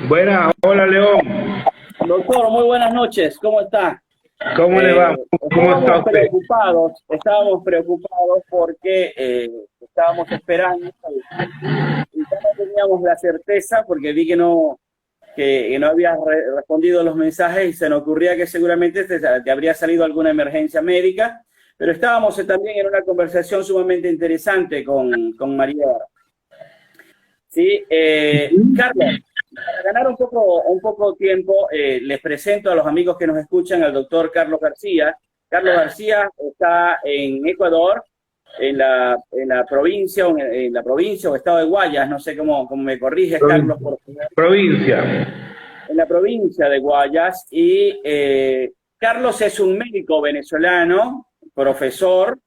Buenas, hola León. Doctor, muy buenas noches, ¿cómo está? ¿Cómo le va? ¿Cómo está usted? Estábamos preocupados porque estábamos esperando y ya no teníamos la certeza porque vi que no habías respondido los mensajes y se nos ocurría que seguramente te habría salido alguna emergencia médica, pero estábamos también en una conversación sumamente interesante con María. Sí, Carlos, para ganar un poco tiempo, les presento a los amigos que nos escuchan al doctor Carlos García. Carlos García está en Ecuador, en la provincia, en la provincia o estado de Guayas, no sé cómo me corriges, Carlos, por favor, Provincia. en la provincia de Guayas. Y Carlos es un médico venezolano, profesor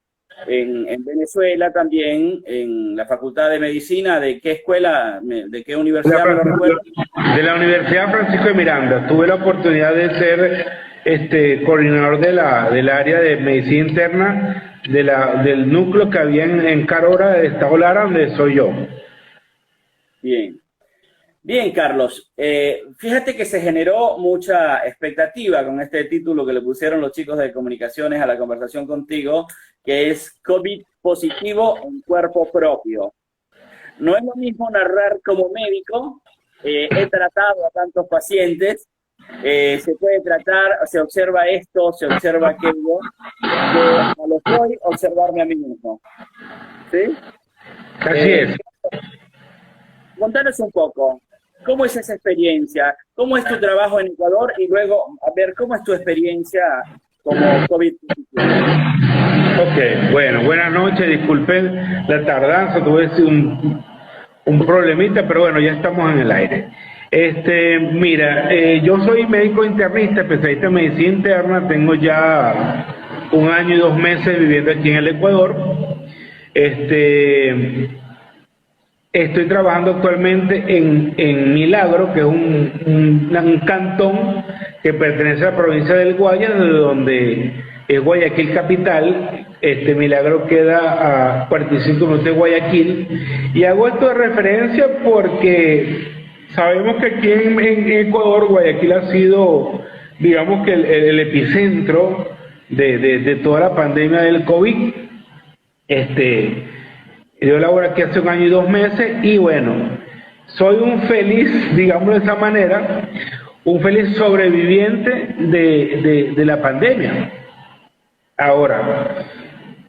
en Venezuela también, en la Facultad de Medicina. ¿De qué escuela, de qué universidad me lo recuerdo? De la Universidad Francisco de Miranda. Tuve la oportunidad de ser coordinador del área de medicina interna del núcleo que había en Carora, de Estado Lara, donde soy yo. Bien. Bien, Carlos. Fíjate que se generó mucha expectativa con este título que le pusieron los chicos de comunicaciones a la conversación contigo, que es COVID positivo en cuerpo propio. No es lo mismo narrar como médico. He tratado a tantos pacientes. Se puede tratar, se observa esto, se observa aquello, que a lo que voy observarme a mí mismo. ¿Sí? Así es. Contanos un poco, ¿cómo es esa experiencia? ¿Cómo es tu trabajo en Ecuador? Y luego, a ver, ¿cómo es tu experiencia como COVID? Ok, bueno, buenas noches, disculpen la tardanza, tuve un problemita, pero bueno, ya estamos en el aire. Mira, yo soy médico internista, especialista en medicina interna, tengo ya 1 año y 2 meses viviendo aquí en el Ecuador. Estoy trabajando actualmente en Milagro, que es un cantón que pertenece a la provincia del Guayas, de donde es Guayaquil capital. Milagro queda a 45 minutos de Guayaquil. Y hago esto de referencia porque sabemos que aquí en Ecuador, Guayaquil ha sido, digamos que el epicentro de toda la pandemia del COVID. Yo laboro aquí hace 1 año y 2 meses y bueno, soy un feliz, digámoslo de esa manera, un feliz sobreviviente de la pandemia. Ahora,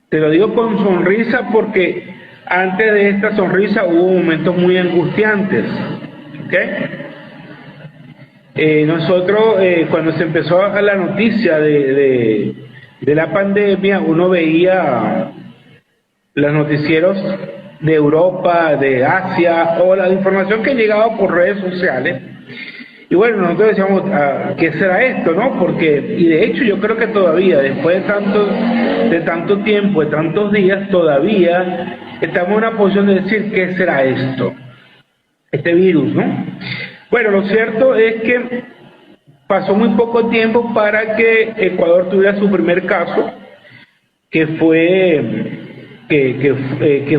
te lo digo con sonrisa porque antes de esta sonrisa hubo momentos muy angustiantes. ¿Okay? Nosotros, cuando se empezó a la noticia de la pandemia, uno veía los noticieros de Europa, de Asia, o la información que llegaba por redes sociales. Y bueno, nosotros decíamos, ¿qué será esto, no? Porque, y de hecho yo creo que todavía, después de tanto tiempo, de tantos días, todavía estamos en una posición de decir, ¿qué será esto? Este virus, ¿no? Bueno, lo cierto es que pasó muy poco tiempo para que Ecuador tuviera su primer caso, que fue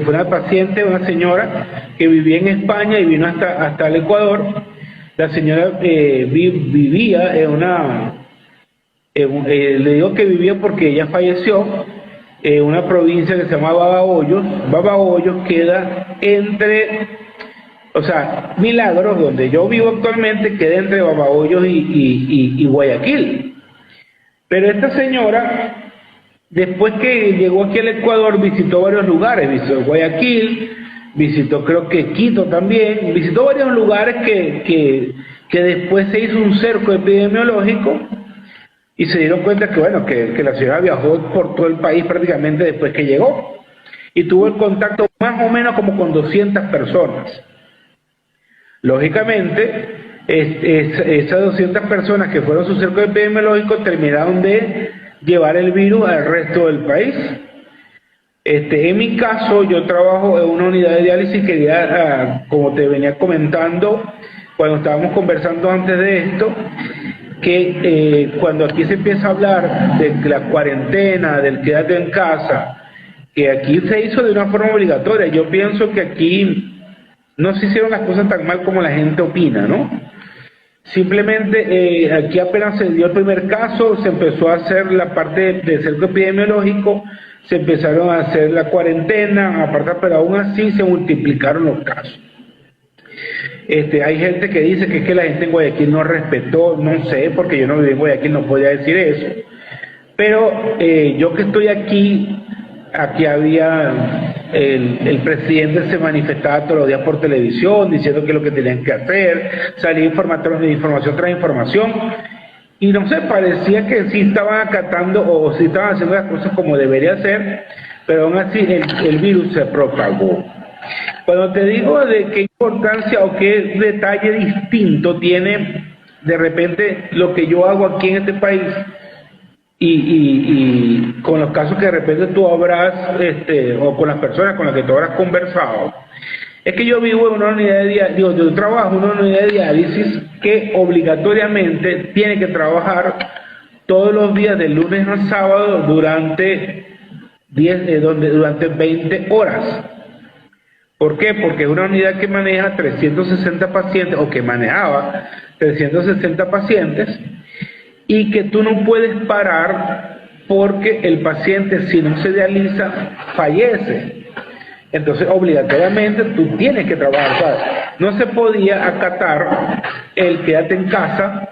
una paciente, una señora que vivía en España y vino hasta el Ecuador. La señora vivía le digo que vivía porque ella falleció en una provincia que se llama Babahoyos. Babahoyos queda Milagros, donde yo vivo actualmente, queda entre Babahoyos y Guayaquil. Pero esta señora, después que llegó aquí al Ecuador, visitó varios lugares, visitó Guayaquil, visitó creo que Quito también, visitó varios lugares que después se hizo un cerco epidemiológico y se dieron cuenta que bueno, que la señora viajó por todo el país prácticamente después que llegó y tuvo el contacto más o menos como con 200 personas. Lógicamente, esas 200 personas que fueron su cerco epidemiológico terminaron de llevar el virus al resto del país. En mi caso, yo trabajo en una unidad de diálisis que ya, como te venía comentando cuando estábamos conversando antes de esto, que cuando aquí se empieza a hablar de la cuarentena, del quédate en casa, que aquí se hizo de una forma obligatoria. Yo pienso que aquí no se hicieron las cosas tan mal como la gente opina, ¿no? Simplemente aquí apenas se dio el primer caso, se empezó a hacer la parte de cerco epidemiológico, se empezaron a hacer la cuarentena, aparte, pero aún así se multiplicaron los casos. Hay gente que dice que es que la gente en Guayaquil no respetó, no sé, porque yo no viví en Guayaquil, no podía decir eso. Pero yo que estoy aquí había, el presidente se manifestaba todos los días por televisión diciendo que es lo que tenían que hacer, salía información tras información, y no sé, parecía que sí estaban acatando o sí estaban haciendo las cosas como debería ser, pero aún así el virus se propagó. Cuando te digo de qué importancia o qué detalle distinto tiene de repente lo que yo hago aquí en este país y con los casos que de repente tú habrás, o con las personas con las que tú habrás conversado, es que yo vivo en una unidad de diálisis, yo trabajo en una unidad de diálisis que obligatoriamente tiene que trabajar todos los días de lunes a sábado durante 20 horas. ¿Por qué? Porque es una unidad que maneja 360 pacientes, o que manejaba 360 pacientes, y que tú no puedes parar porque el paciente, si no se dializa, fallece. Entonces, obligatoriamente, tú tienes que trabajar, ¿sabes? No se podía acatar el quédate en casa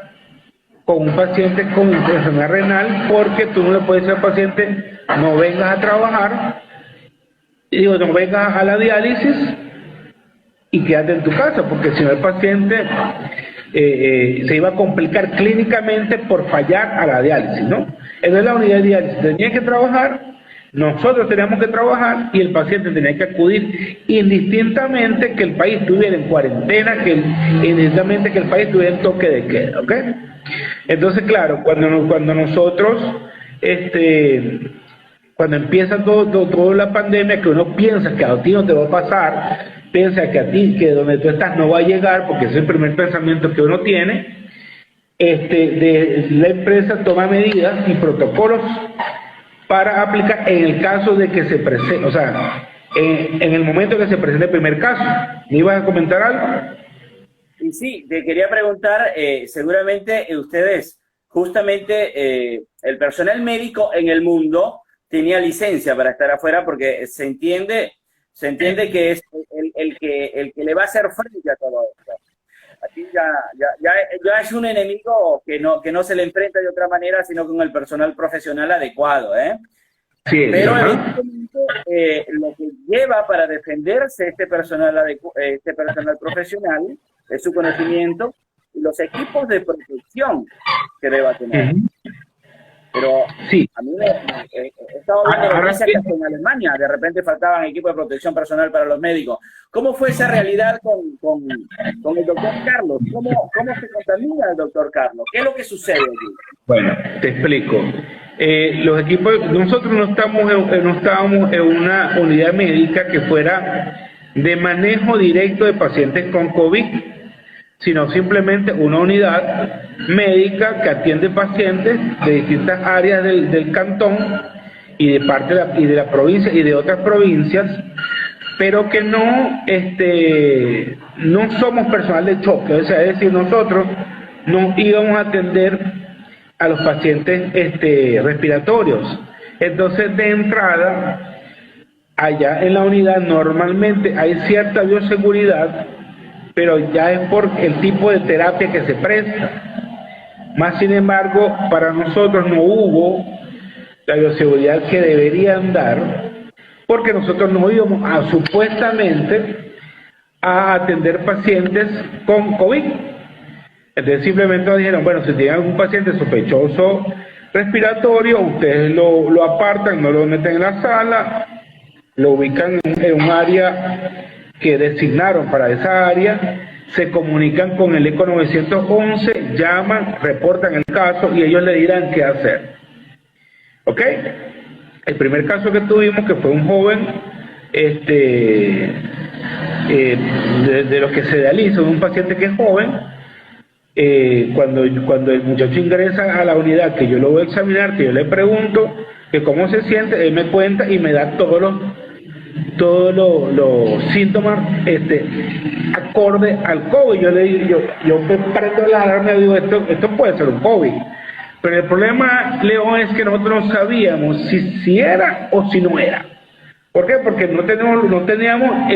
con un paciente con enfermedad renal, porque tú no le puedes decir al paciente, no vengas a trabajar, no vengas a la diálisis y quédate en tu casa, porque si no el paciente se iba a complicar clínicamente por fallar a la diálisis, ¿no? Entonces la unidad de diálisis tenía que trabajar, nosotros teníamos que trabajar y el paciente tenía que acudir indistintamente que el país estuviera en cuarentena, indistintamente que el país estuviera en toque de queda, ¿ok? Entonces, claro, cuando nosotros, cuando empieza toda la pandemia, que uno piensa que a ti no te va a pasar, piensa que a ti, que donde tú estás no va a llegar, porque ese es el primer pensamiento que uno tiene, la empresa toma medidas y protocolos para aplicar en el caso de que se presente, o sea, en el momento que se presente el primer caso. ¿Me ibas a comentar algo? Y sí, te quería preguntar, seguramente ustedes, justamente el personal médico en el mundo tenía licencia para estar afuera, porque se entiende que es el que le va a hacer frente a todo esto. Aquí ya es un enemigo que no se le enfrenta de otra manera, sino con el personal profesional adecuado, ¿eh? Sí, pero evidentemente lo que lleva para defenderse este personal profesional es su conocimiento y los equipos de protección que deba tener. Pero sí, a mí he estado viendo noticias que en Alemania de repente faltaban equipos de protección personal para los médicos. ¿Cómo fue esa realidad con el doctor Carlos? ¿Cómo se contamina el doctor Carlos? ¿Qué es lo que sucede allí? Bueno, te explico. Los equipos, nosotros no estábamos en una unidad médica que fuera de manejo directo de pacientes con COVID, sino simplemente una unidad médica que atiende pacientes de distintas áreas del cantón y de la provincia y de otras provincias, pero que no somos personal de choque, o sea, es decir, nosotros no íbamos a atender a los pacientes respiratorios. Entonces, de entrada, allá en la unidad normalmente hay cierta bioseguridad, pero ya es por el tipo de terapia que se presta. Más sin embargo, para nosotros no hubo la bioseguridad que deberían dar, porque nosotros no íbamos supuestamente a atender pacientes con COVID. Entonces simplemente nos dijeron, bueno, si tienen algún paciente sospechoso respiratorio, ustedes lo apartan, no lo meten en la sala, lo ubican en un área que designaron para esa área, se comunican con el ECO 911, llaman, reportan el caso y ellos le dirán qué hacer. ¿Ok? El primer caso que tuvimos, que fue un joven, de los que se dializan, un paciente que es joven, cuando el muchacho ingresa a la unidad, que yo lo voy a examinar, que yo le pregunto que cómo se siente, él me cuenta y me da todos todos los síntomas acorde al COVID. Yo prendo la alarma y digo, esto puede ser un COVID. Pero el problema, León, es que nosotros no sabíamos si era o si no era. ¿Por qué? Porque no teníamos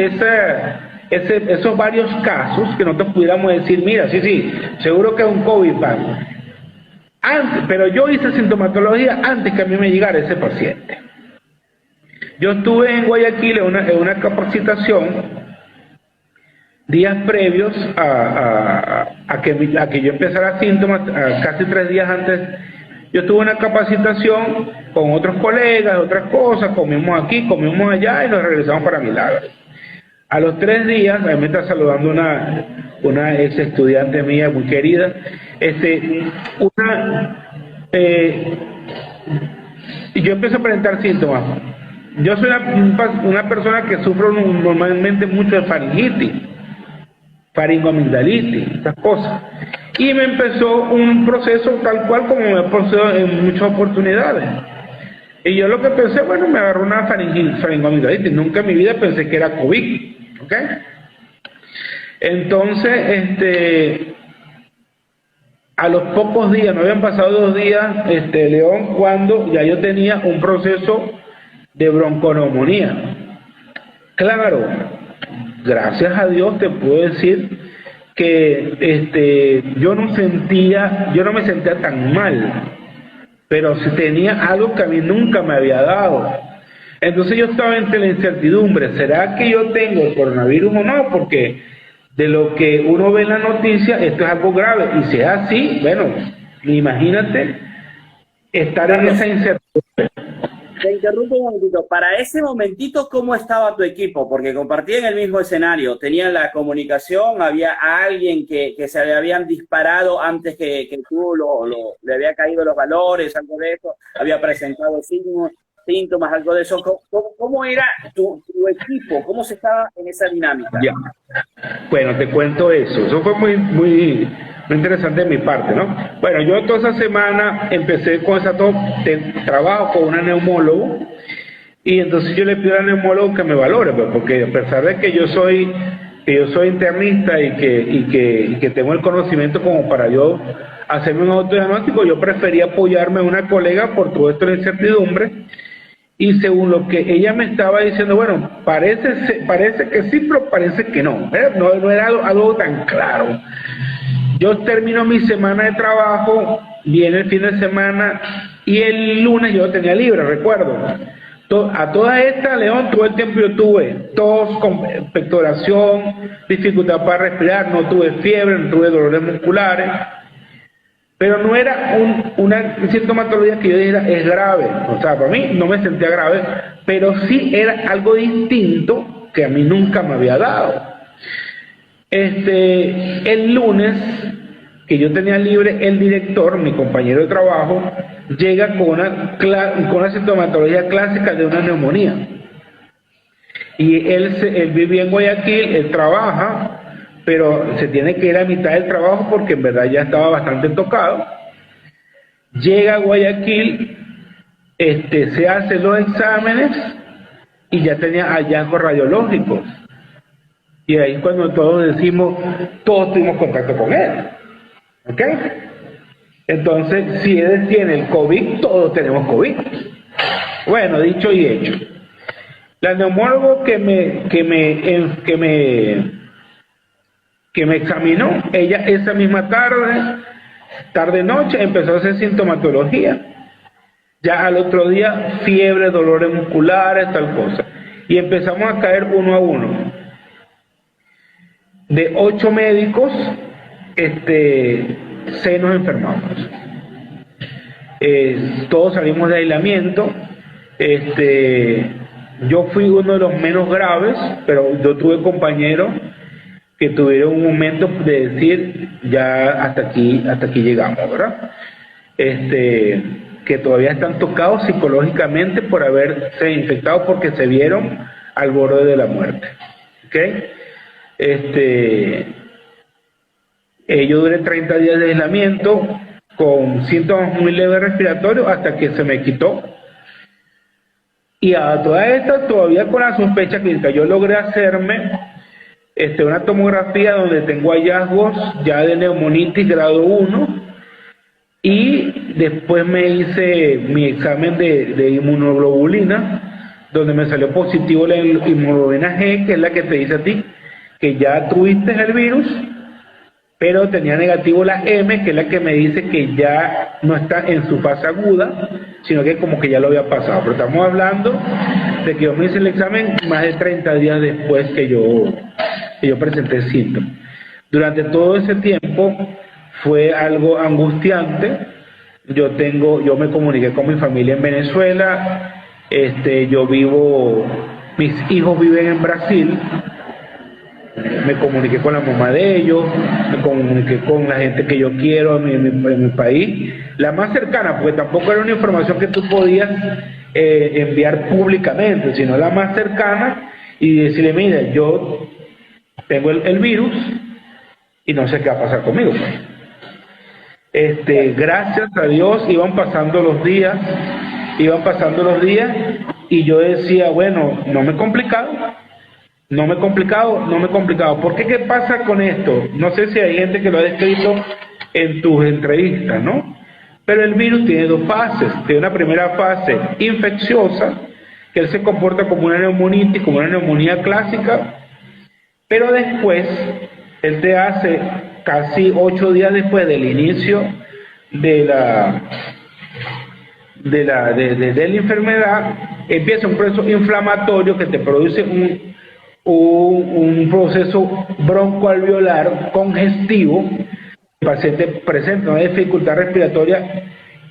esos varios casos que nosotros pudiéramos decir, mira, sí, seguro que es un COVID. Pero yo hice sintomatología antes que a mí me llegara ese paciente. Yo estuve en Guayaquil en una capacitación días previos a que yo empezara síntomas, casi 3 días antes. Yo tuve una capacitación con otros colegas, otras cosas, comimos aquí, comimos allá y nos regresamos para Milagros. A los 3 días, a mí me está saludando una ex estudiante mía muy querida, y yo empiezo a presentar síntomas. Yo soy una persona que sufro normalmente mucho de faringitis, faringoamigdalitis, estas cosas. Y me empezó un proceso tal cual como me ha pasado en muchas oportunidades. Y yo lo que pensé, bueno, me agarró una faringoamigdalitis. Nunca en mi vida pensé que era COVID, ¿ok? Entonces, a los pocos días, no habían pasado 2 días, León, cuando ya yo tenía un proceso de bronconeumonía. Claro, gracias a Dios te puedo decir que yo no me sentía tan mal, pero si tenía algo que a mí nunca me había dado. Entonces yo estaba entre la incertidumbre, ¿será que yo tengo el coronavirus o no? Porque de lo que uno ve en la noticia, esto es algo grave, y si es así, bueno, imagínate estar en esa incertidumbre. Te interrumpo un momentito. Para ese momentito, ¿cómo estaba tu equipo? Porque compartían el mismo escenario. ¿Tenían la comunicación? ¿Había alguien que se le habían disparado antes que tú le había caído los valores, algo de eso? ¿Había presentado síntomas, algo de eso? ¿Cómo era tu equipo? ¿Cómo se estaba en esa dinámica? Ya. Bueno, te cuento eso. Eso fue muy interesante de mi parte, ¿no? Bueno, yo toda esa semana empecé con trabajo con una neumólogo, y entonces yo le pido al neumólogo que me valore, pues, porque a pesar de que yo soy internista y que tengo el conocimiento como para yo hacerme un autodiagnóstico, yo prefería apoyarme a una colega por todo esto de incertidumbre. Y según lo que ella me estaba diciendo, bueno, parece que sí, pero parece que no. No era algo tan claro. Yo termino mi semana de trabajo, viene el fin de semana, y el lunes yo tenía libre, recuerdo. A toda esta, León, todo el tiempo yo tuve tos, expectoración, dificultad para respirar, no tuve fiebre, no tuve dolores musculares. Pero no era una sintomatología que yo dijera es grave. O sea, para mí no me sentía grave, pero sí era algo distinto que a mí nunca me había dado. El lunes, que yo tenía libre, el director, mi compañero de trabajo, llega con una sintomatología clásica de una neumonía. Y él vivía en Guayaquil, él trabaja, pero se tiene que ir a mitad del trabajo porque en verdad ya estaba bastante tocado. Llega a Guayaquil, se hace los exámenes y ya tenía hallazgos radiológicos. Y ahí cuando todos tuvimos contacto con él. ¿Ok? Entonces, si él tiene el COVID, todos tenemos COVID. Bueno, dicho y hecho. La neumólogo que me examinó, ella esa misma tarde-noche, empezó a hacer sintomatología. Ya al otro día, fiebre, dolores musculares, tal cosa. Y empezamos a caer uno a uno. De 8 médicos, 6 nos enfermamos. Todos salimos de aislamiento. Yo fui uno de los menos graves, pero yo tuve compañeros que tuvieron un momento de decir, ya hasta aquí llegamos, ¿verdad? Que todavía están tocados psicológicamente por haberse infectado porque se vieron al borde de la muerte. ¿Ok? Yo duré 30 días de aislamiento con síntomas muy leves respiratorios hasta que se me quitó. Y a toda esta, todavía con la sospecha clínica, yo logré hacerme una tomografía donde tengo hallazgos ya de neumonitis grado 1, y después me hice mi examen de inmunoglobulina, donde me salió positivo la inmunoglobulina G, que es la que te dice a ti que ya tuviste el virus, pero tenía negativo la M, que es la que me dice que ya no está en su fase aguda, sino que como que ya lo había pasado. Pero estamos hablando de que yo me hice el examen más de 30 días después que yo presenté síntomas. Durante todo ese tiempo fue algo angustiante. Yo me comuniqué con mi familia en Venezuela, mis hijos viven en Brasil. Me comuniqué con la mamá de ellos, me comuniqué con la gente que yo quiero en mi país, la más cercana, porque tampoco era una información que tú podías enviar públicamente, sino la más cercana, y decirle, mira, yo tengo el virus y no sé qué va a pasar conmigo. Gracias a Dios iban pasando los días, y yo decía, bueno, no me he complicado. ¿Por qué? ¿Qué pasa con esto? No sé si hay gente que lo ha descrito en tus entrevistas, ¿no? Pero el virus tiene dos fases. Tiene una primera fase infecciosa, que él se comporta como una neumonitis, como una neumonía clásica, pero después, él te hace casi 8 días después del inicio de la enfermedad, empieza un proceso inflamatorio que te produce un proceso broncoalveolar congestivo. El paciente presenta una dificultad respiratoria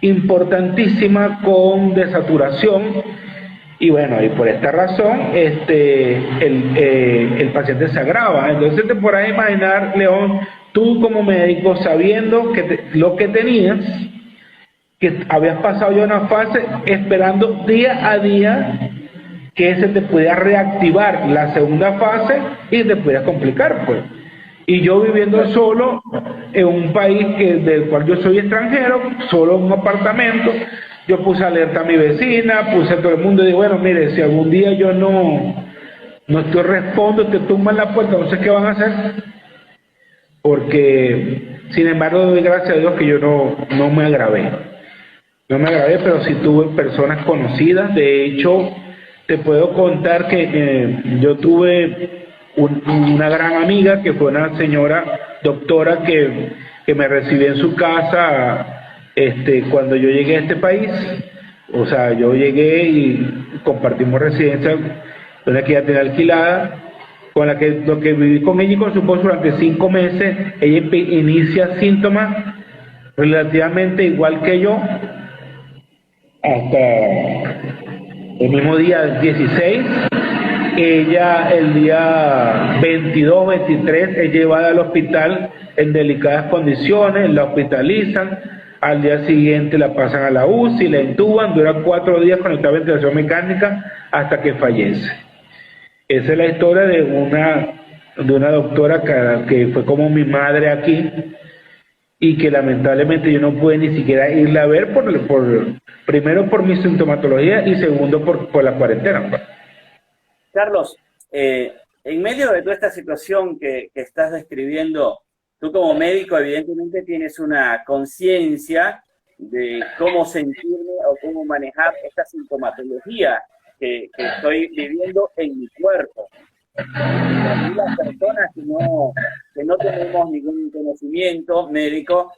importantísima con desaturación, y bueno, y por esta razón el paciente se agrava. Entonces te podrás imaginar, León, tú como médico, sabiendo lo que tenías, que habías pasado ya una fase, esperando día a día que se te pudiera reactivar la segunda fase y te pudiera complicar, pues. Y yo viviendo solo en un país del cual yo soy extranjero, solo en un apartamento, yo puse alerta a mi vecina, puse a todo el mundo y digo, bueno, mire, si algún día yo no respondo, te tumban la puerta, no sé qué van a hacer. Porque, sin embargo, doy gracias a Dios que yo no me agravé. No me agravé, pero sí tuve personas conocidas. De hecho, te puedo contar que yo tuve una gran amiga que fue una señora doctora que me recibió en su casa cuando yo llegué a este país. O sea, yo llegué y compartimos residencia, una que ya tenía alquilada, con lo que viví con ella y con su esposo durante 5 meses. Ella inicia síntomas relativamente igual que yo, hasta el mismo día 16, ella el día 22, 23 es llevada al hospital en delicadas condiciones, la hospitalizan, al día siguiente la pasan a la UCI, la intuban, dura 4 días con esta ventilación mecánica hasta que fallece. Esa es la historia de una doctora que fue como mi madre aquí, y que lamentablemente yo no pude ni siquiera irla a ver, primero por mi sintomatología y segundo por la cuarentena. Carlos, en medio de toda esta situación que estás describiendo, tú como médico evidentemente tienes una conciencia de cómo sentirme o cómo manejar esta sintomatología que estoy viviendo en mi cuerpo. Y las personas que no tenemos ningún conocimiento médico,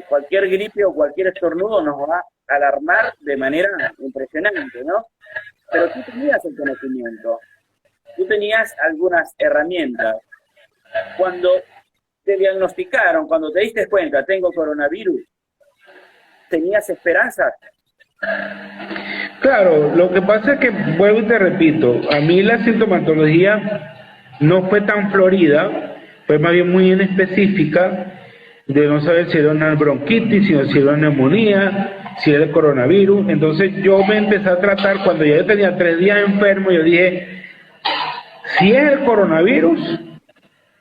cualquier gripe o cualquier estornudo nos va a alarmar de manera impresionante, ¿no? Pero tú tenías el conocimiento, tú tenías algunas herramientas. Cuando te diagnosticaron, cuando te diste cuenta, tengo coronavirus, ¿tenías esperanzas? Claro, lo que pasa es que, vuelvo y te repito, a mí la sintomatología no fue tan florida, fue más bien muy inespecífica, de no saber si era una bronquitis, si era una neumonía, si era el coronavirus. Entonces yo me empecé a tratar, cuando ya yo tenía 3 días enfermo, yo dije, si es el coronavirus,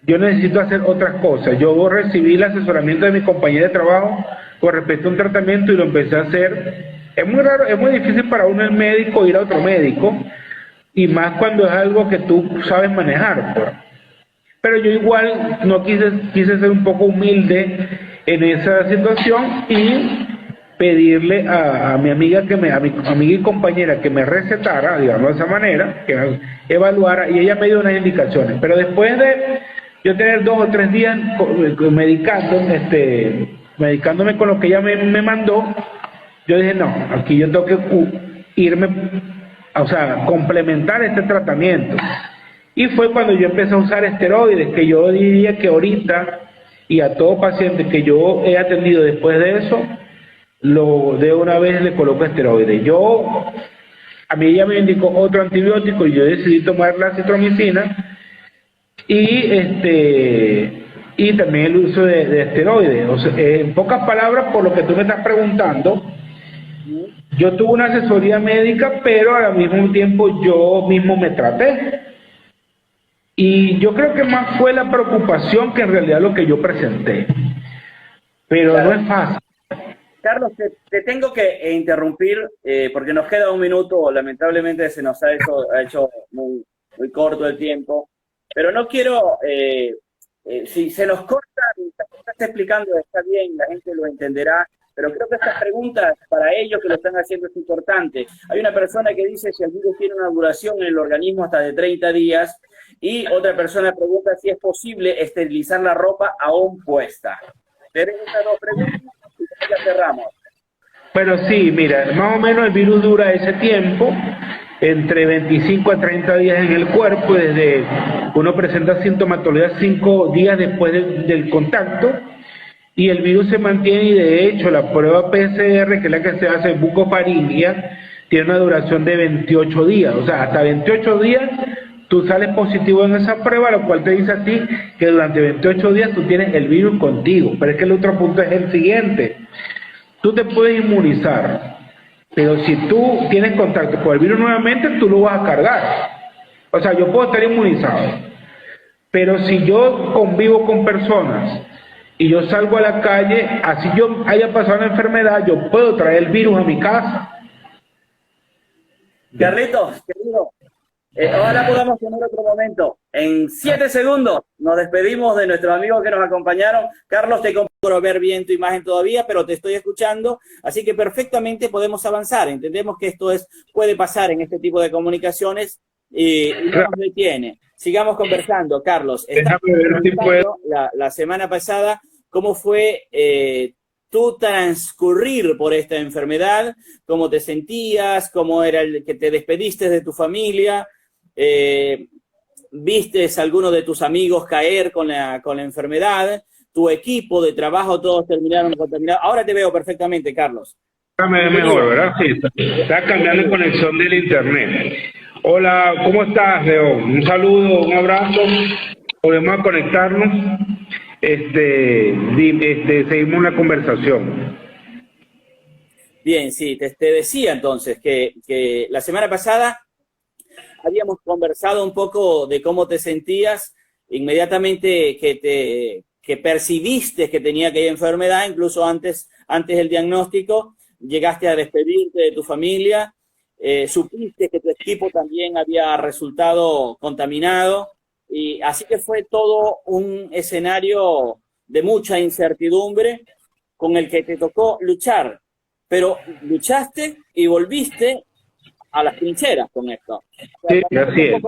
yo necesito hacer otras cosas. Yo recibí el asesoramiento de mi compañera de trabajo con respecto a un tratamiento y lo empecé a hacer es muy raro, es muy difícil para uno el médico ir a otro médico, y más cuando es algo que tú sabes manejar, pues. Pero yo igual no quise ser un poco humilde en esa situación y pedirle a mi amiga a mi amiga y compañera que me recetara, digamos de esa manera, que me evaluara, y ella me dio unas indicaciones. Pero después de yo tener 2 o 3 días medicándome con lo que ella me mandó, yo dije, no, aquí yo tengo que irme, o sea, complementar este tratamiento. Y fue cuando yo empecé a usar esteroides, que yo diría que ahorita, y a todo paciente que yo he atendido después de eso, de una vez le coloco esteroides. A mí ella me indicó otro antibiótico y yo decidí tomar la citromicina y también el uso de esteroides. O sea, en pocas palabras, por lo que tú me estás preguntando, yo tuve una asesoría médica, pero al mismo tiempo yo mismo me traté. Y yo creo que más fue la preocupación que en realidad lo que yo presenté. Pero claro, no es fácil. Carlos, te tengo que interrumpir porque nos queda un minuto. Lamentablemente se nos ha hecho muy, muy corto el tiempo. Pero no quiero, si se nos corta, lo que estás explicando está bien, la gente lo entenderá. Pero creo que estas preguntas, para ellos que lo están haciendo, es importante. Hay una persona que dice si el virus tiene una duración en el organismo hasta de 30 días, y otra persona pregunta si es posible esterilizar la ropa aún puesta. Tenemos estas 2 preguntas y ya cerramos. Pero sí, mira, más o menos el virus dura ese tiempo, entre 25 a 30 días en el cuerpo, desde uno presenta sintomatología 5 días después del contacto, y el virus se mantiene, y de hecho la prueba PCR, que es la que se hace en bucofaringia, tiene una duración de 28 días, o sea, hasta 28 días tú sales positivo en esa prueba, lo cual te dice a ti que durante 28 días tú tienes el virus contigo. Pero es que el otro punto es el siguiente: tú te puedes inmunizar, pero si tú tienes contacto con el virus nuevamente, tú lo vas a cargar. O sea, yo puedo estar inmunizado, pero si yo convivo con personas y yo salgo a la calle, así yo haya pasado una enfermedad, yo puedo traer el virus a mi casa. Carlitos, querido, ojalá podamos tener otro momento. En 7 segundos nos despedimos de nuestros amigos que nos acompañaron. Carlos, te compro ver bien tu imagen todavía, pero te estoy escuchando, así que perfectamente podemos avanzar. Entendemos que esto puede pasar en este tipo de comunicaciones y no nos detiene. Sigamos conversando, Carlos. La semana pasada, ¿cómo fue tú transcurrir por esta enfermedad? ¿Cómo te sentías? ¿Cómo era el que te despediste de tu familia? ¿Vistes a alguno de tus amigos caer con la enfermedad? ¿Tu equipo de trabajo todos terminaron contaminados? Ahora te veo perfectamente, Carlos. Me mejor, ¿verdad? Sí, está cambiando la conexión del internet. Hola, ¿cómo estás, Leo? Un saludo, un abrazo. Podemos conectarnos. Seguimos la conversación. Bien, sí, te decía entonces que la semana pasada habíamos conversado un poco de cómo te sentías inmediatamente que percibiste que tenía aquella enfermedad, incluso antes del diagnóstico, llegaste a despedirte de tu familia, supiste que tu equipo también había resultado contaminado, y así que fue todo un escenario de mucha incertidumbre con el que te tocó luchar, pero luchaste y volviste a las trincheras con esto. Sí, así es.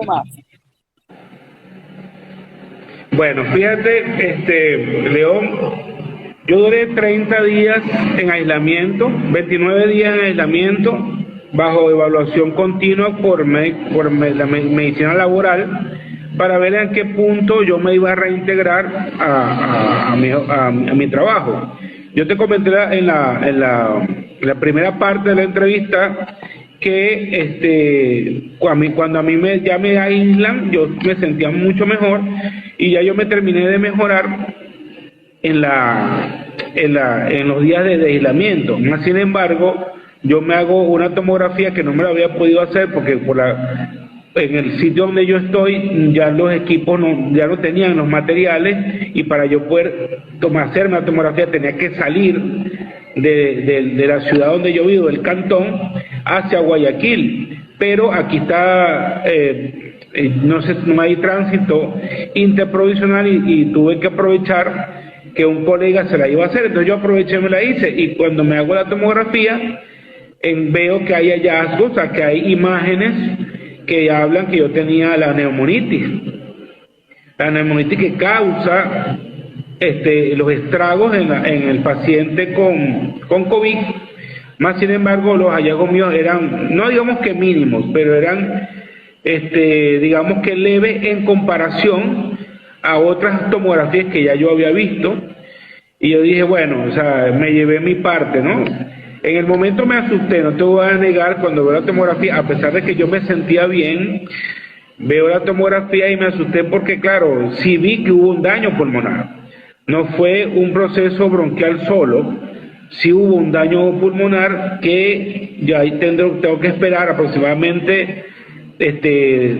Bueno, fíjate, León, yo duré 30 días en aislamiento, 29 días en aislamiento, bajo evaluación continua por la medicina laboral, para ver en qué punto yo me iba a reintegrar a mi trabajo. Yo te comenté en la primera parte de la entrevista que cuando a mí ya me aíslan, yo me sentía mucho mejor, y ya yo me terminé de mejorar en los días de aislamiento. Sin embargo, yo me hago una tomografía que no me la había podido hacer porque en el sitio donde yo estoy ya los equipos ya no tenían los materiales, y para yo poder hacerme la tomografía tenía que salir de la ciudad donde yo vivo, del cantón, hacia Guayaquil, pero aquí está, no hay tránsito interprovincial y tuve que aprovechar que un colega se la iba a hacer, entonces yo aproveché y me la hice, y cuando me hago la tomografía, veo que hay hallazgos, o sea, que hay imágenes que hablan que yo tenía la neumonitis que causa los estragos en el paciente con COVID. Más sin embargo, los hallazgos míos eran, no digamos que mínimos, pero eran, digamos que leves en comparación a otras tomografías que ya yo había visto. Y yo dije, bueno, o sea, me llevé mi parte, ¿no? En el momento me asusté, no te voy a negar, cuando veo la tomografía, a pesar de que yo me sentía bien, veo la tomografía y me asusté porque, claro, sí vi que hubo un daño pulmonar. No fue un proceso bronquial solo, sí hubo un daño pulmonar que ya tengo que esperar aproximadamente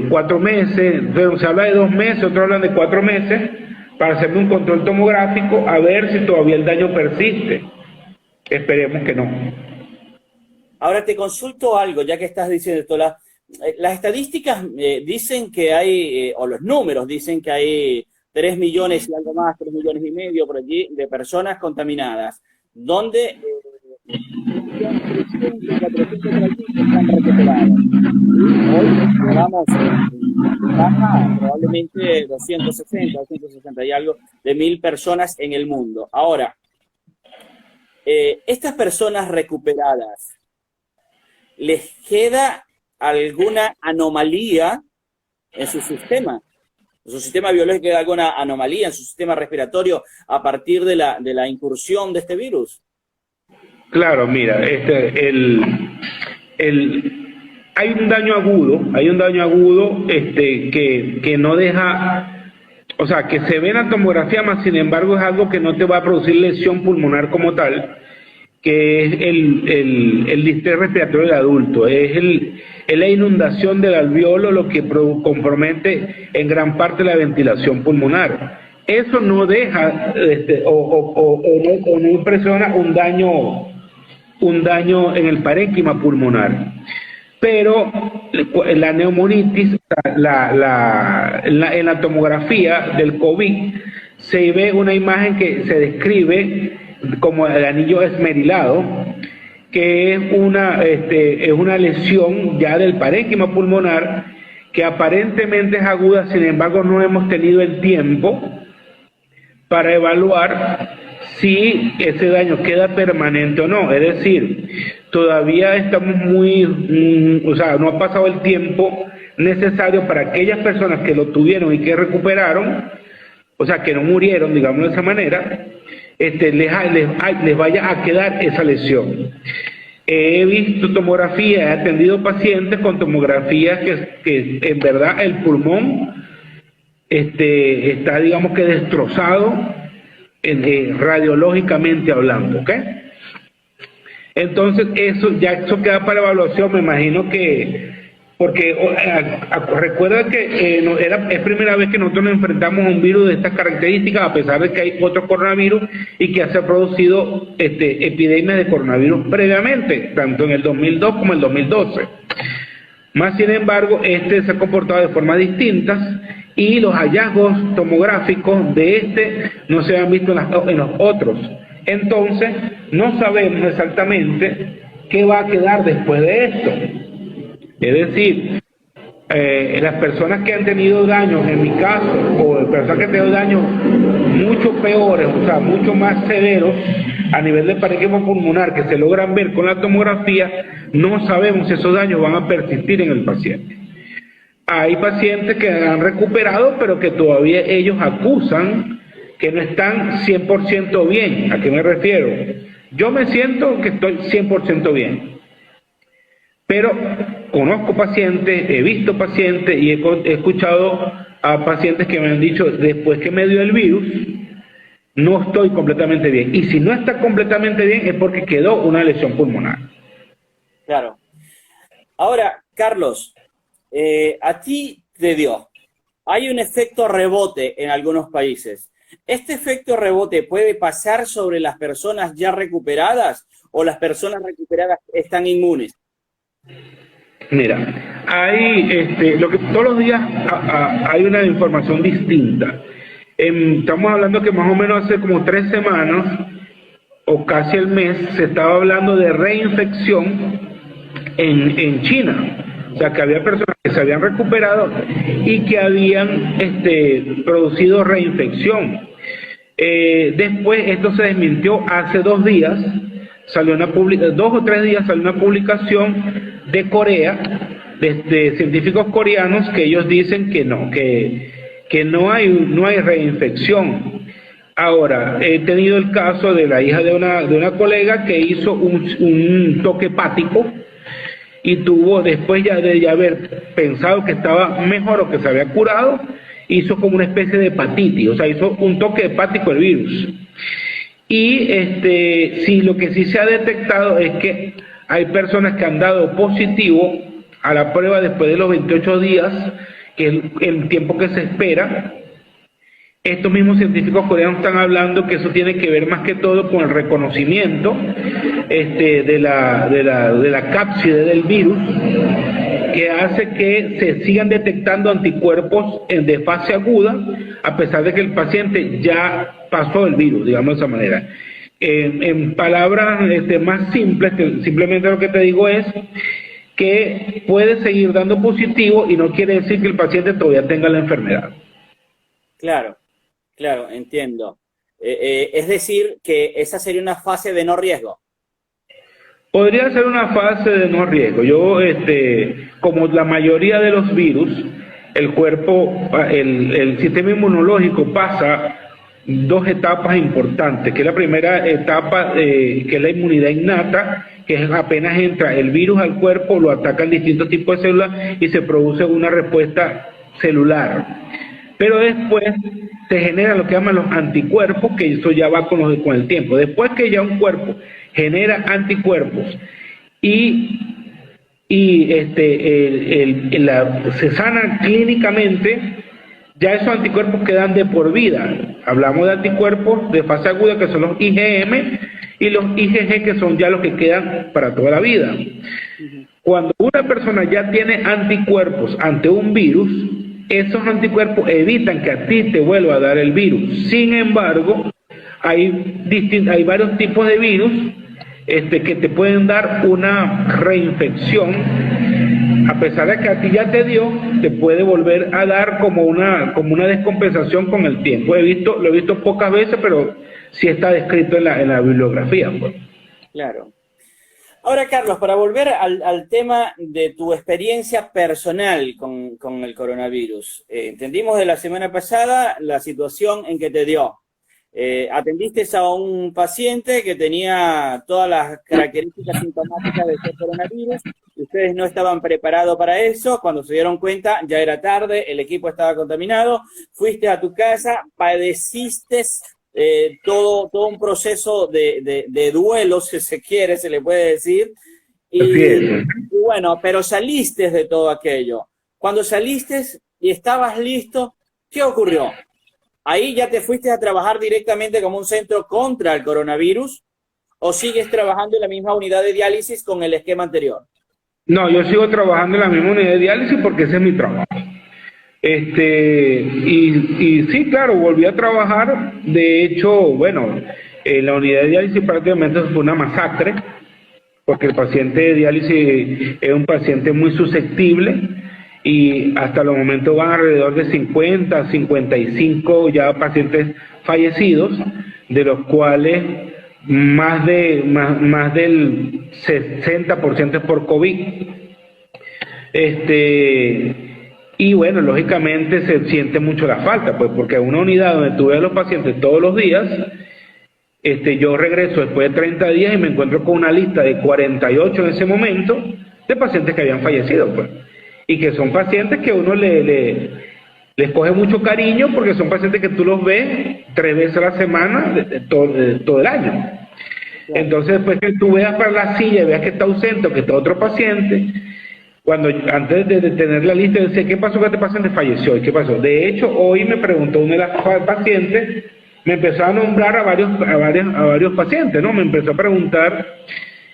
4 meses, pero se habla de 2 meses, otros hablan de 4 meses, para hacerme un control tomográfico a ver si todavía el daño persiste. Esperemos que no. Ahora te consulto algo, ya que estás diciendo esto. Las estadísticas dicen que hay, o los números dicen que hay 3 millones y algo más, 3 millones y medio por allí de personas contaminadas, donde 300, 400 por allí están recuperadas. Y hoy vamos baja probablemente 260 y algo de 1.000 personas en el mundo. Ahora, estas personas recuperadas, ¿les queda alguna anomalía en su sistema? ¿En su sistema biológico queda alguna anomalía en su sistema respiratorio a partir de la incursión de este virus? Claro, mira, hay un daño agudo que no deja, o sea, que se ve en la tomografía, más sin embargo es algo que no te va a producir lesión pulmonar como tal, que es el distrés respiratorio del adulto, es la inundación del alveolo lo que compromete en gran parte la ventilación pulmonar. Eso no deja no impresiona un daño en el parénquima pulmonar. Pero la neumonitis, en la tomografía del COVID, se ve una imagen que se describe como el anillo esmerilado, que es una lesión ya del parénquima pulmonar, que aparentemente es aguda, sin embargo no hemos tenido el tiempo para evaluar si ese daño queda permanente o no. Es decir, todavía estamos o sea, no ha pasado el tiempo necesario para aquellas personas que lo tuvieron y que recuperaron, o sea, que no murieron, digamos de esa manera, les vaya a quedar esa lesión. He visto tomografía, he atendido pacientes con tomografías que en verdad el pulmón está, digamos que destrozado radiológicamente hablando, ¿ok? Entonces eso queda para evaluación, me imagino que, porque recuerda que es primera vez que nosotros nos enfrentamos a un virus de estas características, a pesar de que hay otro coronavirus y que se ha producido epidemias de coronavirus previamente, tanto en el 2002 como en el 2012. Más sin embargo, se ha comportado de formas distintas y los hallazgos tomográficos de no se han visto en los otros. Entonces, no sabemos exactamente qué va a quedar después de esto. Es decir, las personas que han tenido daños, en mi caso, o personas que han tenido daños mucho peores, o sea, mucho más severos, a nivel de parénquima pulmonar, que se logran ver con la tomografía, no sabemos si esos daños van a persistir en el paciente. Hay pacientes que han recuperado, pero que todavía ellos acusan que no están 100% bien. ¿A qué me refiero? Yo me siento que estoy 100% bien. Pero conozco pacientes, he visto pacientes y he escuchado a pacientes que me han dicho, después que me dio el virus, no estoy completamente bien. Y si no está completamente bien es porque quedó una lesión pulmonar. Claro. Ahora, Carlos, a ti te dio. Hay un efecto rebote en algunos países. ¿Este efecto rebote puede pasar sobre las personas ya recuperadas o las personas recuperadas están inmunes? Mira, hay lo que todos los días hay una información distinta. Estamos hablando que más o menos hace como 3 semanas o casi el mes se estaba hablando de reinfección en China. O sea, que había personas que se habían recuperado y que habían producido reinfección. Después esto se desmintió hace 2 días, salió 2 o 3 días salió una publicación de Corea, de científicos coreanos, que ellos dicen que no hay reinfección. Ahora, he tenido el caso de la hija de una colega que hizo un toque hepático y tuvo, después de haber pensado que estaba mejor o que se había curado, hizo como una especie de hepatitis, o sea, hizo un toque hepático el virus. Y sí, lo que sí se ha detectado es que hay personas que han dado positivo a la prueba después de los 28 días, que es el tiempo que se espera. Estos mismos científicos coreanos están hablando que eso tiene que ver más que todo con el reconocimiento de la cápside del virus, que hace que se sigan detectando anticuerpos de fase aguda, a pesar de que el paciente ya pasó el virus, digamos de esa manera. En palabras más simples, simplemente lo que te digo es que puede seguir dando positivo y no quiere decir que el paciente todavía tenga la enfermedad. Claro. Claro, entiendo. Es decir, que esa sería una fase de no riesgo. Podría ser una fase de no riesgo. Yo, como la mayoría de los virus, el cuerpo, el sistema inmunológico pasa 2 etapas importantes, que es la primera etapa, que es la inmunidad innata, que es apenas entra el virus al cuerpo, lo atacan distintos tipos de células y se produce una respuesta celular. Pero después se generan lo que llaman los anticuerpos, que eso ya va con el tiempo. Después que ya un cuerpo genera anticuerpos y se sana clínicamente, ya esos anticuerpos quedan de por vida. Hablamos de anticuerpos de fase aguda, que son los IgM, y los IgG, que son ya los que quedan para toda la vida. Cuando una persona ya tiene anticuerpos ante un virus, esos anticuerpos evitan que a ti te vuelva a dar el virus. Sin embargo, hay varios tipos de virus que te pueden dar una reinfección. A pesar de que a ti ya te dio, te puede volver a dar como una descompensación con el tiempo. Lo he visto pocas veces, pero sí está descrito en la bibliografía. Pues. Claro. Ahora, Carlos, para volver al tema de tu experiencia personal con el coronavirus, entendimos de la semana pasada la situación en que te dio. Atendiste a un paciente que tenía todas las características sintomáticas de este coronavirus, y ustedes no estaban preparados para eso. Cuando se dieron cuenta, ya era tarde, el equipo estaba contaminado, fuiste a tu casa, padeciste todo un proceso de duelo, si se quiere, se le puede decir, y bueno, pero saliste de todo aquello. Cuando saliste y estabas listo, ¿qué ocurrió? ¿Ahí ya te fuiste a trabajar directamente como un centro contra el coronavirus o sigues trabajando en la misma unidad de diálisis con el esquema anterior? No, yo sigo trabajando en la misma unidad de diálisis porque ese es mi trabajo. Y sí, claro, volví a trabajar. De hecho, bueno, la unidad de diálisis prácticamente fue una masacre, porque el paciente de diálisis es un paciente muy susceptible y hasta los momentos van alrededor de 50, 55 ya pacientes fallecidos, de los cuales más del 60% es por COVID. Y bueno, lógicamente se siente mucho la falta, pues porque una unidad donde tú ves a los pacientes todos los días, yo regreso después de 30 días y me encuentro con una lista de 48 en ese momento de pacientes que habían fallecido, pues. Y que son pacientes que uno les coge mucho cariño porque son pacientes que tú los ves 3 veces a la semana todo el año. Entonces, después que tú veas para la silla y veas que está ausente o que está otro paciente, antes de tener la lista, decía, ¿qué pasó con este paciente? Falleció. ¿Y qué pasó? De hecho, hoy me preguntó una de las pacientes me empezó a nombrar a varios pacientes, ¿no? Me empezó a preguntar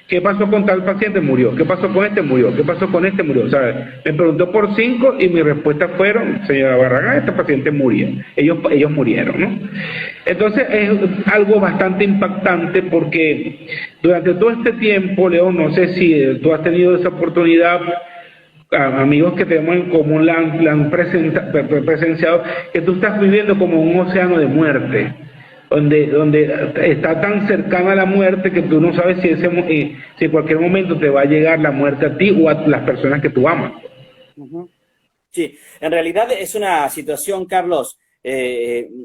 qué pasó con tal paciente, murió, qué pasó con este, murió, qué pasó con este, murió. O sea, me preguntó por 5 y mis respuestas fueron, señora Barragán, este paciente murió, ellos murieron, ¿no? Entonces es algo bastante impactante porque durante todo este tiempo, León, no sé si tú has tenido esa oportunidad, amigos que tenemos en común la han presenciado, que tú estás viviendo como un océano de muerte, donde está tan cercana a la muerte que tú no sabes si en cualquier momento te va a llegar la muerte a ti o a las personas que tú amas. Sí, en realidad es una situación, Carlos,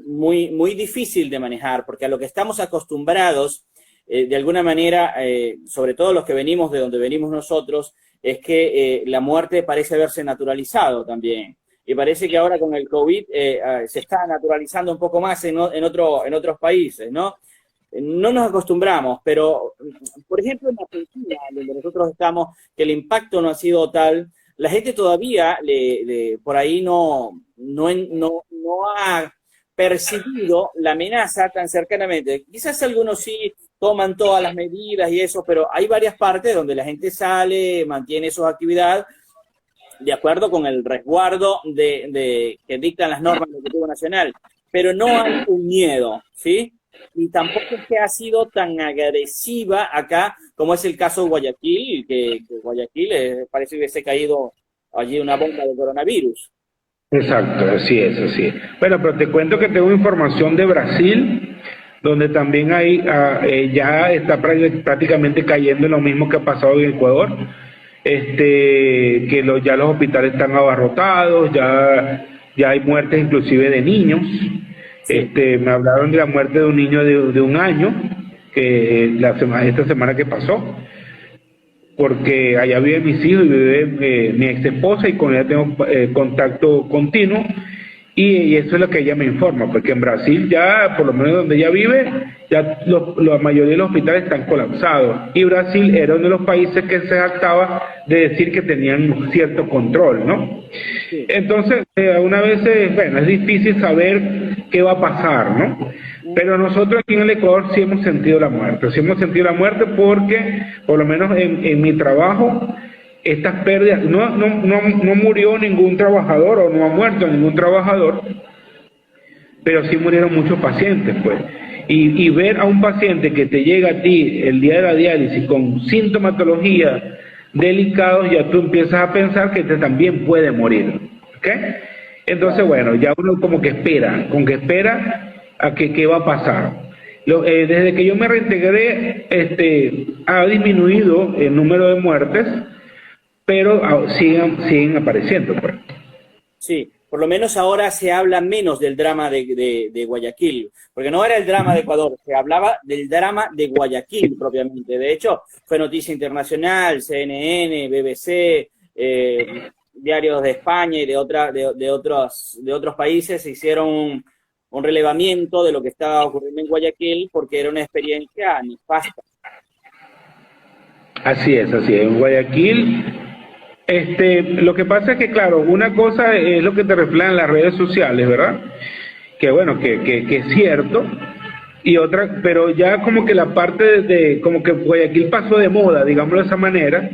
muy, muy difícil de manejar, porque a lo que estamos acostumbrados, de alguna manera, sobre todo los que venimos de donde venimos nosotros, es que la muerte parece haberse naturalizado también. Y parece que ahora con el COVID se está naturalizando un poco más en otros países, ¿no? No nos acostumbramos, pero, por ejemplo, en Argentina, donde nosotros estamos, que el impacto no ha sido tal, la gente todavía por ahí no ha percibido la amenaza tan cercanamente. Quizás algunos sí toman todas las medidas y eso, pero hay varias partes donde la gente sale, mantiene sus actividades de acuerdo con el resguardo que dictan las normas del Ejecutivo Nacional, pero no hay un miedo, ¿sí? Y tampoco es que ha sido tan agresiva acá como es el caso de Guayaquil, que Guayaquil parece que hubiese caído allí una bomba de coronavirus. Exacto, así es, así es. Bueno, pero te cuento que tengo información de Brasil, donde también ya está prácticamente cayendo lo mismo que ha pasado en Ecuador, que ya los hospitales están abarrotados, ya hay muertes inclusive de niños. Me hablaron de la muerte de un niño de 1 año, esta semana que pasó, porque allá viven mis hijos y vive mi ex esposa y con ella tengo contacto continuo, y eso es lo que ella me informa, porque en Brasil ya, por lo menos donde ella vive, ya la mayoría de los hospitales están colapsados, y Brasil era uno de los países que se jactaba de decir que tenían cierto control, ¿no? Sí. Entonces, una vez, bueno, es difícil saber qué va a pasar, ¿no? Pero nosotros aquí en el Ecuador sí hemos sentido la muerte, porque, por lo menos en mi trabajo, estas pérdidas, no murió ningún trabajador o no ha muerto ningún trabajador, pero sí murieron muchos pacientes, pues. Y ver a un paciente que te llega a ti el día de la diálisis con sintomatología delicados, ya tú empiezas a pensar que este también puede morir, ¿ok? Entonces, bueno, ya uno como que espera a que qué va a pasar. Desde que yo me reintegré, ha disminuido el número de muertes, pero siguen apareciendo, pues. Sí, por lo menos ahora se habla menos del drama de Guayaquil, porque no era el drama de Ecuador, se hablaba del drama de Guayaquil propiamente. De hecho, fue noticia internacional, CNN, BBC, diarios de España y de otros países hicieron un relevamiento de lo que estaba ocurriendo en Guayaquil, porque era una experiencia nefasta. Así es. En Guayaquil, lo que pasa es que, claro, una cosa es lo que te reflejan las redes sociales, ¿verdad? Que bueno, que es cierto, y otra, pero ya como que la parte como que Guayaquil pasó de moda, digámoslo de esa manera,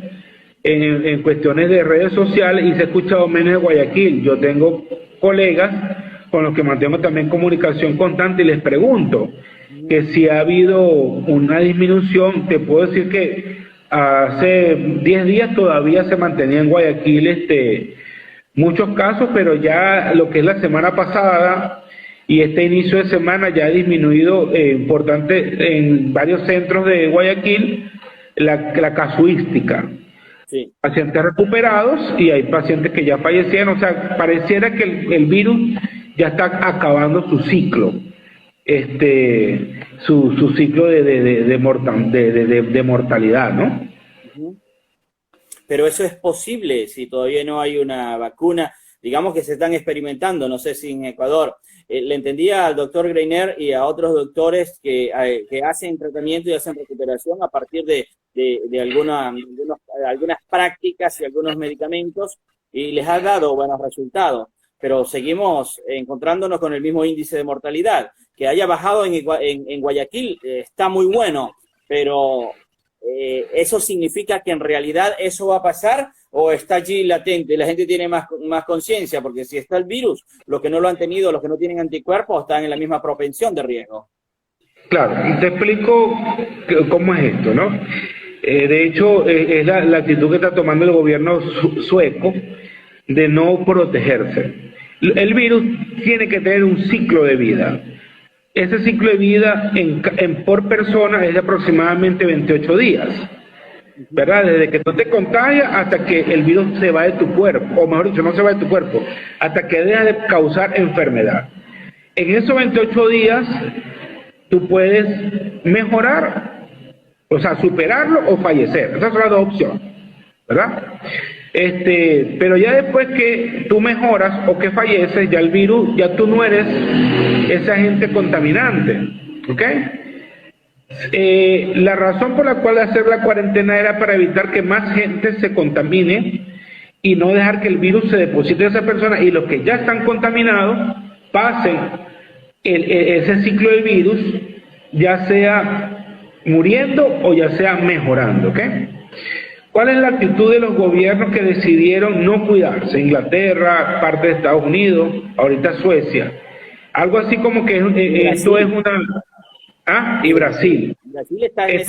en cuestiones de redes sociales, y se ha escuchado menos de Guayaquil. Yo tengo colegas con los que mantengo también comunicación constante y les pregunto que si ha habido una disminución. Te puedo decir que hace 10 días todavía se mantenía en Guayaquil muchos casos, pero ya lo que es la semana pasada y este inicio de semana ya ha disminuido importante en varios centros de Guayaquil la casuística. Sí. Pacientes recuperados y hay pacientes que ya fallecieron. O sea, pareciera que el virus ya está acabando su ciclo, su ciclo de mortalidad, ¿no? Pero eso es posible si todavía no hay una vacuna. Digamos que se están experimentando, no sé si en Ecuador. Le entendía al doctor Greiner y a otros doctores que hacen tratamiento y hacen recuperación a partir de algunas prácticas y algunos medicamentos, y les ha dado buenos resultados. Pero seguimos encontrándonos con el mismo índice de mortalidad, que haya bajado en Guayaquil está muy bueno, pero ¿eso significa que en realidad eso va a pasar o está allí latente? La gente tiene más conciencia, porque si está el virus, los que no lo han tenido, los que no tienen anticuerpos, están en la misma propensión de riesgo. Claro, y te explico cómo es esto, ¿no? De hecho, es la actitud que está tomando el gobierno sueco de no protegerse. El virus tiene que tener un ciclo de vida. Ese ciclo de vida por persona es de aproximadamente 28 días, ¿verdad? Desde que tú te contagias hasta que el virus se va de tu cuerpo, o mejor dicho, no se va de tu cuerpo, hasta que deja de causar enfermedad. En esos 28 días, tú puedes mejorar, o sea, superarlo o fallecer. Esas son las dos opciones, ¿verdad? Pero ya después que tú mejoras o que falleces, ya el virus, ya tú no eres ese agente contaminante, ¿ok? La razón por la cual hacer la cuarentena era para evitar que más gente se contamine y no dejar que el virus se deposite en esa persona, y los que ya están contaminados pasen ese ciclo del virus, ya sea muriendo o ya sea mejorando, ¿ok? ¿Cuál es la actitud de los gobiernos que decidieron no cuidarse? Inglaterra, parte de Estados Unidos, ahorita Suecia. Algo así como que esto es una... ¿Ah? Y Brasil. Brasil está en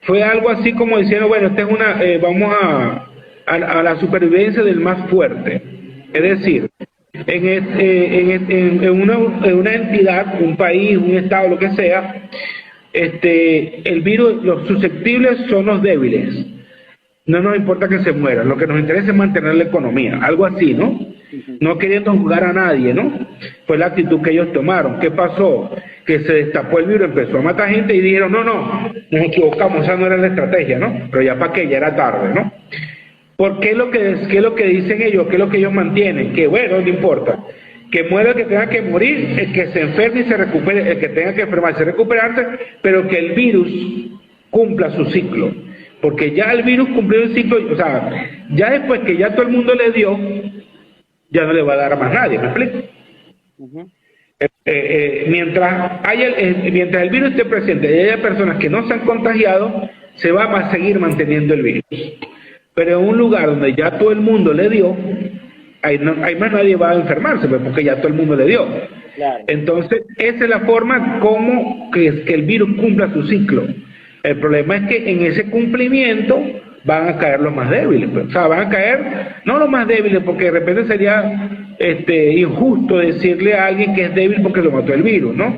fue algo así como diciendo, bueno, esta es una... vamos a la supervivencia del más fuerte. Es decir, en una entidad, un país, un estado, lo que sea, el virus, los susceptibles son los débiles. No nos importa que se mueran, lo que nos interesa es mantener la economía, algo así, ¿no? No queriendo juzgar a nadie, ¿no? Fue la actitud que ellos tomaron. ¿Qué pasó? Que se destapó el virus, empezó a matar gente y dijeron, no, nos equivocamos, esa no era la estrategia, ¿no? Pero ya para qué, ya era tarde, ¿no? ¿Por qué qué es lo que dicen ellos? ¿Qué es lo que ellos mantienen? Que bueno, no importa. Que muera el que tenga que morir, el que se enferme y se recupere, el que tenga que enfermarse y recuperarse, pero que el virus cumpla su ciclo. Porque ya el virus cumplió el ciclo, o sea, ya después que ya todo el mundo le dio, ya no le va a dar a más nadie, ¿me explico? Mientras el virus esté presente y haya personas que no se han contagiado, se va a seguir manteniendo el virus. Pero en un lugar donde ya todo el mundo le dio, ahí más nadie va a enfermarse, pues, porque ya todo el mundo le dio. Claro. Entonces, esa es la forma como que el virus cumpla su ciclo. El problema es que en ese cumplimiento van a caer los más débiles. Pues. O sea, van a caer, no los más débiles, porque de repente sería injusto decirle a alguien que es débil porque lo mató el virus, ¿no?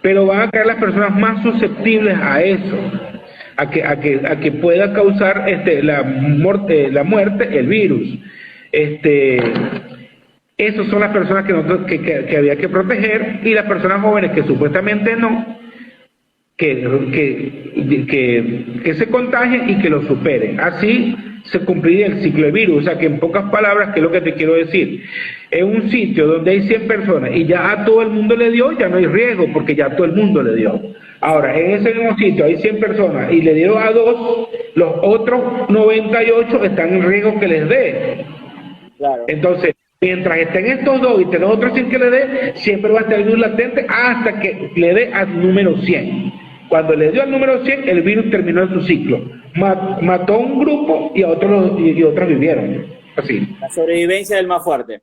Pero van a caer las personas más susceptibles a eso, a que pueda causar la muerte el virus. Esas son las personas que había que proteger, y las personas jóvenes que supuestamente no, que se contagien y que lo superen. Así se cumpliría el ciclo de virus. O sea que, en pocas palabras, ¿qué es lo que te quiero decir? En un sitio donde hay 100 personas y ya a todo el mundo le dio, ya no hay riesgo porque ya todo el mundo le dio. Ahora, en ese mismo sitio hay 100 personas y le dio a 2, los otros 98 están en riesgo que les dé. Claro. Entonces, mientras estén estos 2 y los otros 100 que le dé, siempre va a estar el virus latente hasta que le dé al número 100. Cuando le dio al número 100, el virus terminó en su ciclo. Mató a un grupo y a otros vivieron. Así. La sobrevivencia del más fuerte.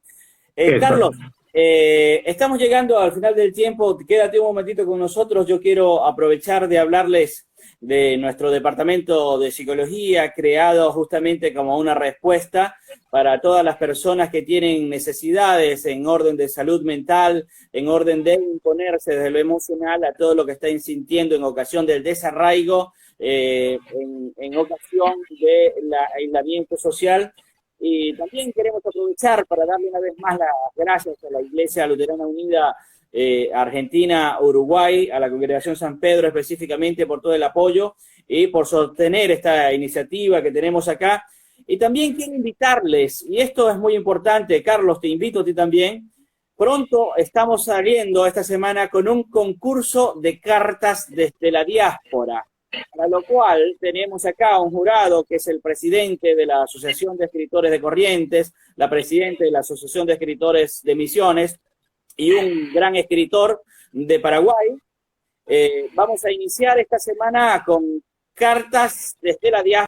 Carlos, estamos llegando al final del tiempo. Quédate un momentito con nosotros. Yo quiero aprovechar de hablarles de nuestro departamento de psicología, creado justamente como una respuesta para todas las personas que tienen necesidades en orden de salud mental, en orden de imponerse desde lo emocional a todo lo que están sintiendo en ocasión del desarraigo, en ocasión del aislamiento social. Y también queremos aprovechar para darle una vez más las gracias a la Iglesia Luterana Unida Argentina, Uruguay, a la Congregación San Pedro específicamente por todo el apoyo y por sostener esta iniciativa que tenemos acá. Y también quiero invitarles, y esto es muy importante, Carlos, te invito a ti también. Pronto estamos saliendo esta semana con un concurso de cartas desde la diáspora, para lo cual tenemos acá un jurado que es el presidente de la Asociación de Escritores de Corrientes, la presidenta de la Asociación de Escritores de Misiones, y un gran escritor de Paraguay. Vamos a iniciar esta semana con cartas desde la diáspora.